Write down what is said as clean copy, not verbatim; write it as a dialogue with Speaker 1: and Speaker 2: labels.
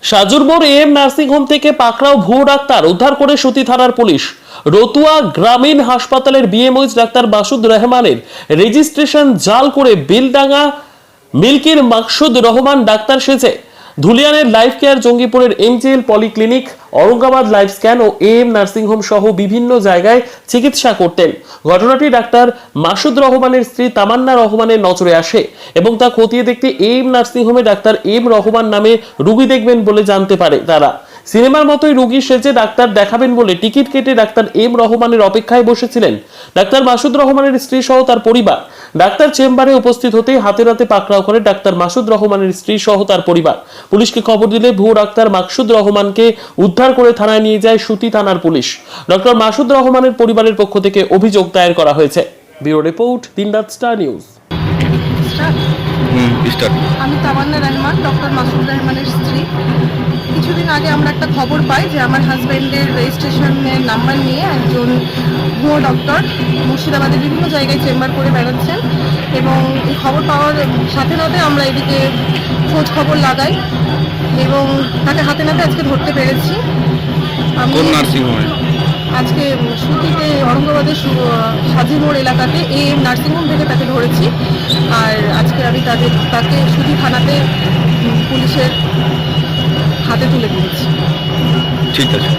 Speaker 1: সাজুরবোর M nursing home থেকে পাকড়াও ভুয়ো ডাক্তার উদ্ধার করে সুতি থানার পুলিশ। রতুয়া গ্রামীণ হাসপাতালের বিএমওইচ ডাক্তার মাসুদ রহমানের রেজিস্ট্রেশন জাল করে বিলডাঙ্গা মিল্কির মাকসুদ রহমান ডাক্তার সেজে ধুলিয়ানের লাইফ কেয়ার, জঙ্গিপুরের MGL polyclinic, Aurangabad life scan ও এম নার্সিং হোম সহ বিভিন্ন জায়গায় চিকিৎসা করতেন। ঘটনাটি ডাক্তার মাসুদ রহমানের স্ত্রী তামান্না রহমানের নজরে আসে এবং তা খতিয়ে দেখতে এম নার্সিং হোমে ডাক্তার এম রহমান নামে রোগী দেখবেন বলে জানতে পারে তারা। সিনেমার মতোই রোগী সেজে ডাক্তার দেখাবেন বলে টিকিট কেটে ডাক্তার এম রহমানের অপেক্ষায় বসেছিলেন ডাক্তার মাসুদ রহমানের স্ত্রী সহ তার পরিবার। ডাক্তার চেম্বারে উপস্থিত হতে হাতে নাতে পাকড়াও করে ডাক্তার মাসুদ রহমানের স্ত্রী সহ তার পরিবার। পুলিশকে খবর দিলে ভুয়ো ডাক্তার মাকসুদ রহমানকে উদ্ধার করে থানায় নিয়ে যায় সুতি থানার পুলিশ। ডক্টর মাসুদ রহমানের পরিবারের পক্ষ থেকে অভিযোগ দায়ের করা হয়েছে। ব্যুরো রিপোর্ট, দিনরাত স্টার নিউজ।
Speaker 2: আমি তামান্না রহমান, ডক্টর মাসুদ রহমানের স্ত্রী। কিছুদিন আগে আমরা একটা খবর পাই যে আমার হাজব্যান্ডের রেজিস্ট্রেশনের নাম্বার নিয়ে একজন ভুয়ো ডক্টর মুর্শিদাবাদের বিভিন্ন জায়গায় চেম্বার করে বেড়াচ্ছেন, এবং এই খবর পাওয়ার সাথে সাথে আমরা এদিকে খোঁজ খবর লাগাই এবং তাকে হাতে নাতে আজকে ধরতে পেরেছি। আমি আজকে সুতিতে औरंगाबाদের সাজি মোড় এলাকাতে এম নার্সিংহোম থেকে তাকে ধরেছি, আর আজকে আমি তাকে সুতি থানাতে পুলিশের হাতে তুলে দিয়েছি।
Speaker 3: ঠিক আছে।